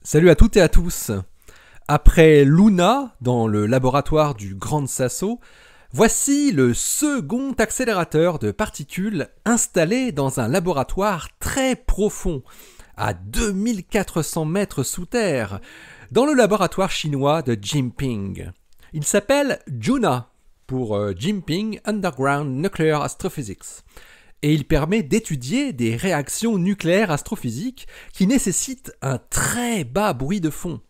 Salut à toutes et à tous. Après Luna dans le laboratoire du Grand Sasso, voici le second accélérateur de particules installé dans un laboratoire très profond, à 2400 mètres sous terre, dans le laboratoire chinois de Jinping. Il s'appelle JUNA, pour Jinping Underground Nuclear Astrophysics. Et il permet d'étudier des réactions nucléaires astrophysiques qui nécessitent un très bas bruit de fond.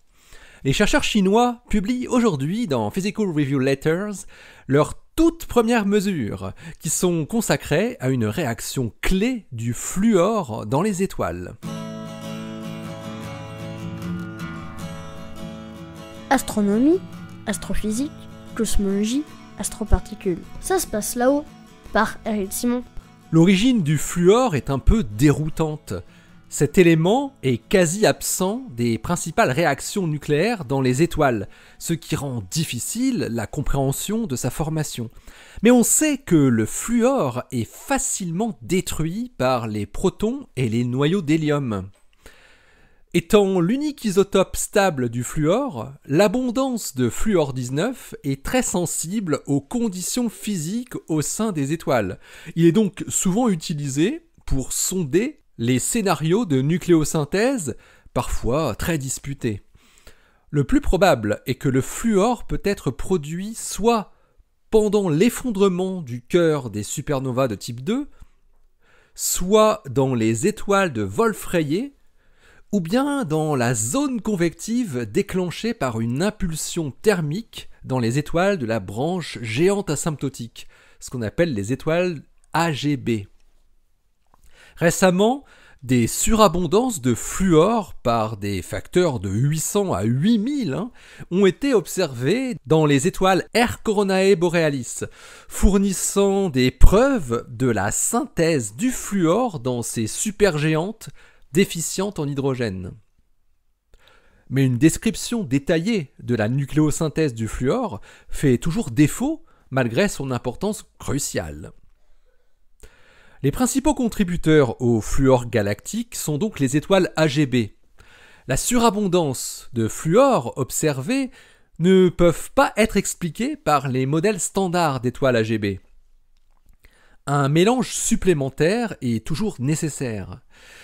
Les chercheurs chinois publient aujourd'hui dans Physical Review Letters leurs toutes premières mesures, qui sont consacrées à une réaction clé du fluor dans les étoiles. Astronomie, astrophysique, cosmologie, astroparticules. Ça se passe là-haut, par Eric Simon. L'origine du fluor est un peu déroutante. Cet élément est quasi absent des principales réactions nucléaires dans les étoiles, ce qui rend difficile la compréhension de sa formation. Mais on sait que le fluor est facilement détruit par les protons et les noyaux d'hélium. Étant l'unique isotope stable du fluor, l'abondance de fluor 19 est très sensible aux conditions physiques au sein des étoiles. Il est donc souvent utilisé pour sonder les scénarios de nucléosynthèse, parfois très disputés. Le plus probable est que le fluor peut être produit soit pendant l'effondrement du cœur des supernovas de type 2, soit dans les étoiles de Wolf-Rayet, ou bien dans la zone convective déclenchée par une impulsion thermique dans les étoiles de la branche géante asymptotique, ce qu'on appelle les étoiles AGB. Récemment, des surabondances de fluor par des facteurs de 800 à 8000 ont été observées dans les étoiles R Coronae Borealis, fournissant des preuves de la synthèse du fluor dans ces supergéantes déficiente en hydrogène. Mais une description détaillée de la nucléosynthèse du fluor fait toujours défaut malgré son importance cruciale. Les principaux contributeurs au fluor galactique sont donc les étoiles AGB. La surabondance de fluor observée ne peuvent pas être expliquées par les modèles standards d'étoiles AGB. Un mélange supplémentaire est toujours nécessaire.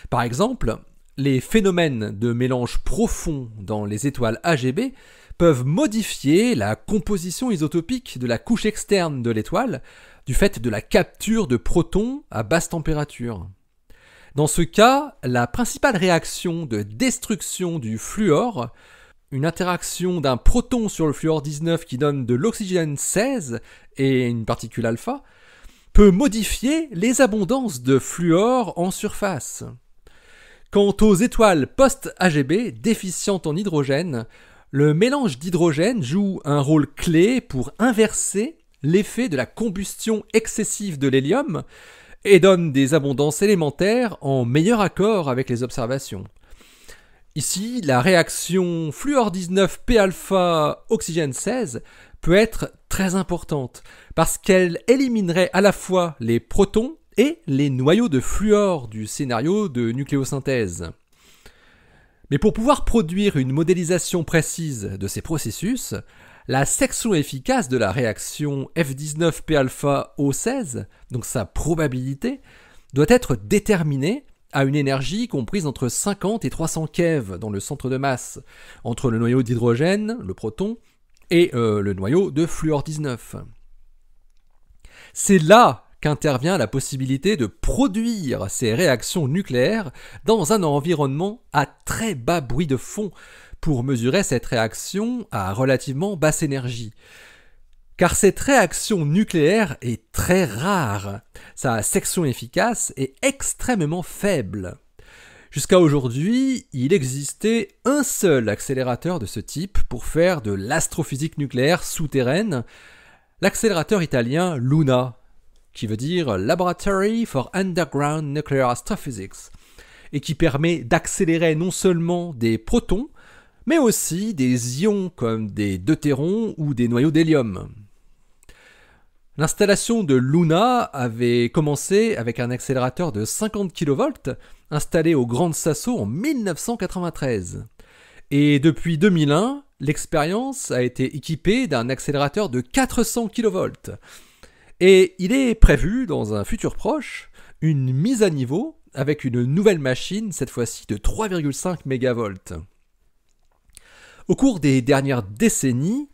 Par exemple, les phénomènes de mélange profond dans les étoiles AGB peuvent modifier la composition isotopique de la couche externe de l'étoile du fait de la capture de protons à basse température. Dans ce cas, la principale réaction de destruction du fluor, une interaction d'un proton sur le fluor 19 qui donne de l'oxygène 16 et une particule alpha, peut modifier les abondances de fluor en surface. Quant aux étoiles post-AGB déficientes en hydrogène, le mélange d'hydrogène joue un rôle clé pour inverser l'effet de la combustion excessive de l'hélium et donne des abondances élémentaires en meilleur accord avec les observations. Ici, la réaction fluor 19 P-alpha oxygène 16 peut être très importante parce qu'elle éliminerait à la fois les protons et les noyaux de fluor du scénario de nucléosynthèse. Mais pour pouvoir produire une modélisation précise de ces processus, la section efficace de la réaction F19P-alpha-O16, donc sa probabilité, doit être déterminée à une énergie comprise entre 50 et 300 keV dans le centre de masse, entre le noyau d'hydrogène, le proton, et le noyau de fluor 19. C'est là qu'intervient la possibilité de produire ces réactions nucléaires dans un environnement à très bas bruit de fond pour mesurer cette réaction à relativement basse énergie. Car cette réaction nucléaire est très rare, sa section efficace est extrêmement faible. Jusqu'à aujourd'hui, il existait un seul accélérateur de ce type pour faire de l'astrophysique nucléaire souterraine, l'accélérateur italien LUNA, qui veut dire Laboratory for Underground Nuclear Astrophysics, et qui permet d'accélérer non seulement des protons, mais aussi des ions comme des deutérons ou des noyaux d'hélium. L'installation de Luna avait commencé avec un accélérateur de 50 kV installé au Grand Sasso en 1993. Et depuis 2001, l'expérience a été équipée d'un accélérateur de 400 kV. Et il est prévu, dans un futur proche, une mise à niveau avec une nouvelle machine, cette fois-ci de 3,5 MV. Au cours des dernières décennies,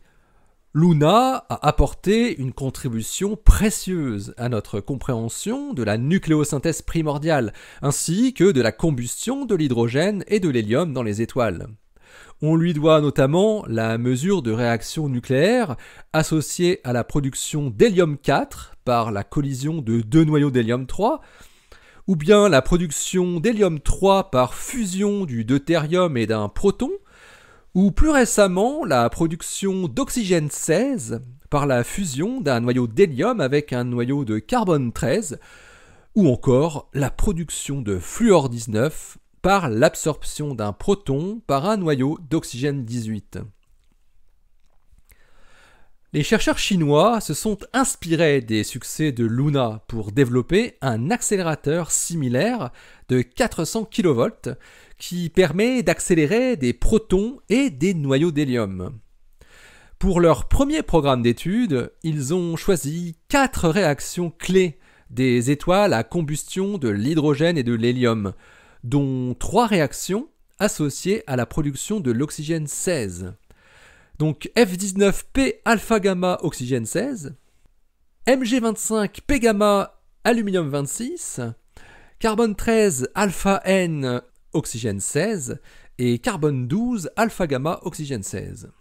Luna a apporté une contribution précieuse à notre compréhension de la nucléosynthèse primordiale, ainsi que de la combustion de l'hydrogène et de l'hélium dans les étoiles. On lui doit notamment la mesure de réaction nucléaire associée à la production d'hélium 4 par la collision de deux noyaux d'hélium 3, ou bien la production d'hélium 3 par fusion du deutérium et d'un proton, ou plus récemment la production d'oxygène 16 par la fusion d'un noyau d'hélium avec un noyau de carbone 13, ou encore la production de fluor 19 par l'absorption d'un proton par un noyau d'oxygène 18. Les chercheurs chinois se sont inspirés des succès de Luna pour développer un accélérateur similaire de 400 kV qui permet d'accélérer des protons et des noyaux d'hélium. Pour leur premier programme d'études, ils ont choisi 4 réactions clés des étoiles à combustion de l'hydrogène et de l'hélium, dont 3 réactions associées à la production de l'oxygène 16. Donc F19P alpha gamma oxygène 16, Mg25P gamma aluminium 26, carbone 13 alpha N oxygène 16 et carbone 12 alpha gamma oxygène 16.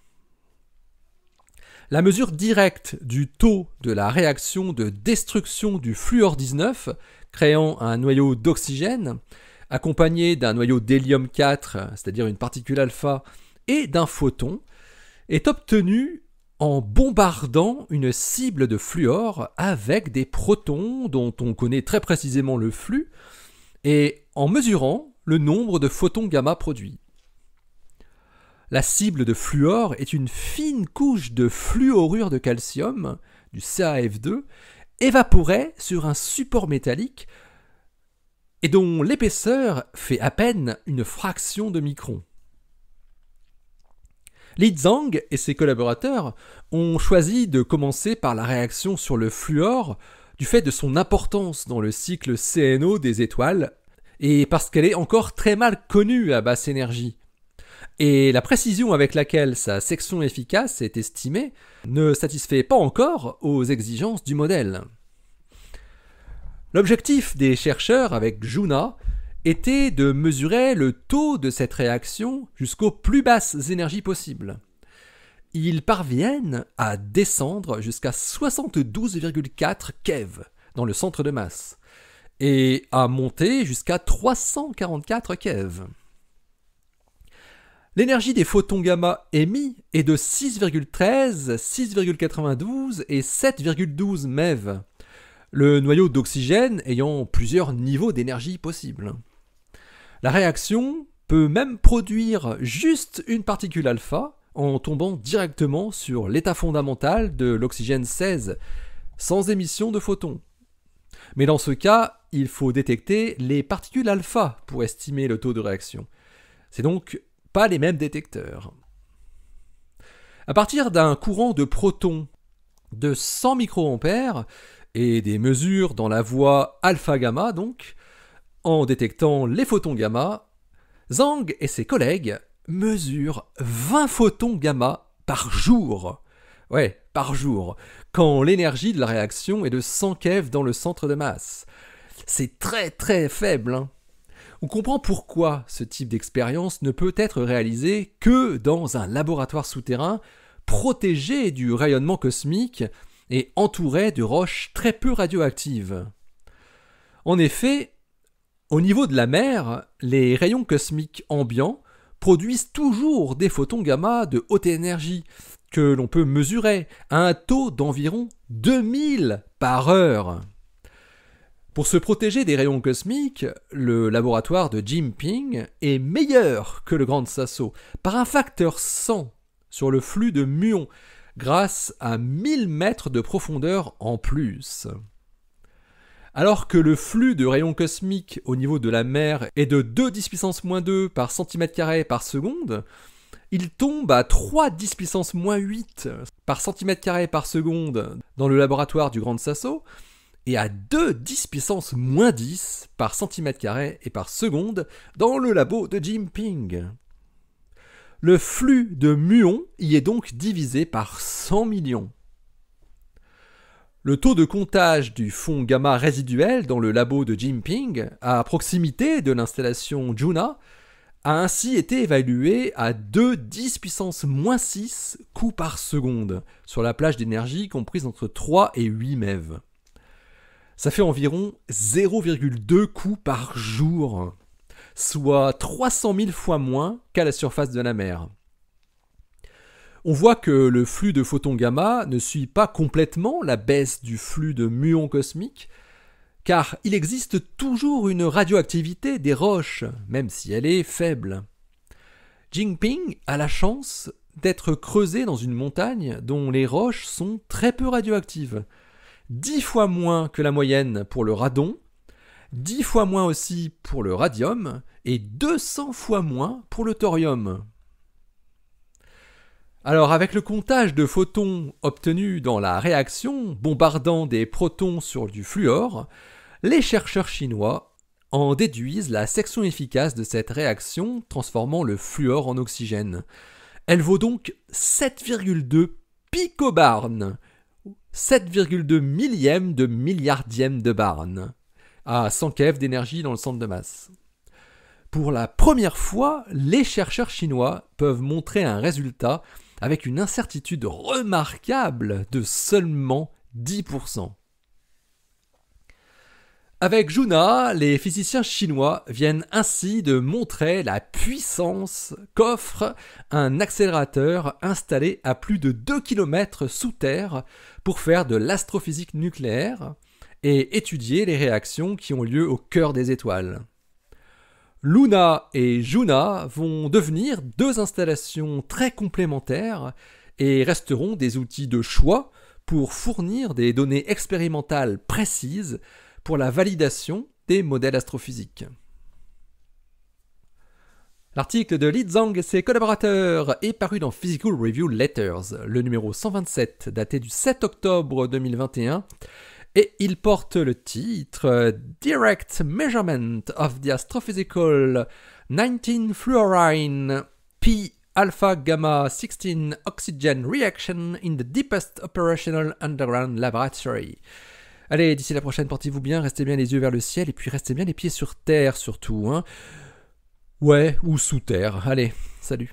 La mesure directe du taux de la réaction de destruction du fluor 19, créant un noyau d'oxygène, accompagné d'un noyau d'hélium 4, c'est-à-dire une particule alpha, et d'un photon, est obtenue en bombardant une cible de fluor avec des protons dont on connaît très précisément le flux, et en mesurant le nombre de photons gamma produits. La cible de fluor est une fine couche de fluorure de calcium, du CaF2, évaporée sur un support métallique et dont l'épaisseur fait à peine une fraction de micron. Li Zhang et ses collaborateurs ont choisi de commencer par la réaction sur le fluor du fait de son importance dans le cycle CNO des étoiles et parce qu'elle est encore très mal connue à basse énergie. Et la précision avec laquelle sa section efficace est estimée ne satisfait pas encore aux exigences du modèle. L'objectif des chercheurs avec Juna était de mesurer le taux de cette réaction jusqu'aux plus basses énergies possibles. Ils parviennent à descendre jusqu'à 72,4 keV dans le centre de masse et à monter jusqu'à 344 keV. L'énergie des photons gamma émis est de 6,13, 6,92 et 7,12 MeV, le noyau d'oxygène ayant plusieurs niveaux d'énergie possibles. La réaction peut même produire juste une particule alpha en tombant directement sur l'état fondamental de l'oxygène 16, sans émission de photons. Mais dans ce cas, il faut détecter les particules alpha pour estimer le taux de réaction. C'est donc pas les mêmes détecteurs. À partir d'un courant de protons de 100 microampères et des mesures dans la voie alpha-gamma donc, en détectant les photons gamma, Zhang et ses collègues mesurent 20 photons gamma par jour. Ouais, par jour, quand l'énergie de la réaction est de 100 keV dans le centre de masse. C'est très très faible, hein. On comprend pourquoi ce type d'expérience ne peut être réalisé que dans un laboratoire souterrain protégé du rayonnement cosmique et entouré de roches très peu radioactives. En effet, au niveau de la mer, les rayons cosmiques ambiants produisent toujours des photons gamma de haute énergie que l'on peut mesurer à un taux d'environ 2000 par heure. Pour se protéger des rayons cosmiques, le laboratoire de Jinping est meilleur que le Grand Sasso par un facteur 100 sur le flux de muons grâce à 1000 mètres de profondeur en plus. Alors que le flux de rayons cosmiques au niveau de la mer est de 2 10 puissance -2 par cm² par seconde, Il tombe à 3,10 puissance moins 8 par centimètre carré par seconde dans le laboratoire du Grand Sasso et à 2,10 puissance moins 10 par centimètre carré et par seconde dans le labo de Jinping. Le flux de muons y est donc divisé par 100 millions. Le taux de comptage du fond gamma résiduel dans le labo de Jinping, à proximité de l'installation Juna, a ainsi été évalué à 2,10 puissance moins 6 coups par seconde sur la plage d'énergie comprise entre 3 et 8 MeV. Ça fait environ 0,2 coups par jour, soit 300 000 fois moins qu'à la surface de la mer. On voit que le flux de photons gamma ne suit pas complètement la baisse du flux de muons cosmiques, car il existe toujours une radioactivité des roches, même si elle est faible. Jinping a la chance d'être creusé dans une montagne dont les roches sont très peu radioactives. 10 fois moins que la moyenne pour le radon, 10 fois moins aussi pour le radium, et 200 fois moins pour le thorium. Alors, avec le comptage de photons obtenus dans la réaction, bombardant des protons sur du fluor, les chercheurs chinois en déduisent la section efficace de cette réaction transformant le fluor en oxygène. Elle vaut donc 7,2 picobarnes, 7,2 millièmes de milliardième de barne, à 100 keV d'énergie dans le centre de masse. Pour la première fois, les chercheurs chinois peuvent montrer un résultat avec une incertitude remarquable de seulement 10%. Avec Juna, les physiciens chinois viennent ainsi de montrer la puissance qu'offre un accélérateur installé à plus de 2 km sous terre pour faire de l'astrophysique nucléaire et étudier les réactions qui ont lieu au cœur des étoiles. Luna et Juna vont devenir deux installations très complémentaires et resteront des outils de choix pour fournir des données expérimentales précises pour la validation des modèles astrophysiques. L'article de Li Zhang et ses collaborateurs est paru dans Physical Review Letters, le numéro 127, daté du 7 octobre 2021, et il porte le titre « Direct Measurement of the Astrophysical 19-Fluorine P-alpha-gamma-16 Oxygen Reaction in the Deepest Operational Underground Laboratory ». Allez, d'ici la prochaine, portez-vous bien, restez bien les yeux vers le ciel, et puis restez bien les pieds sur terre surtout, hein. Ouais, ou sous terre. Allez, salut.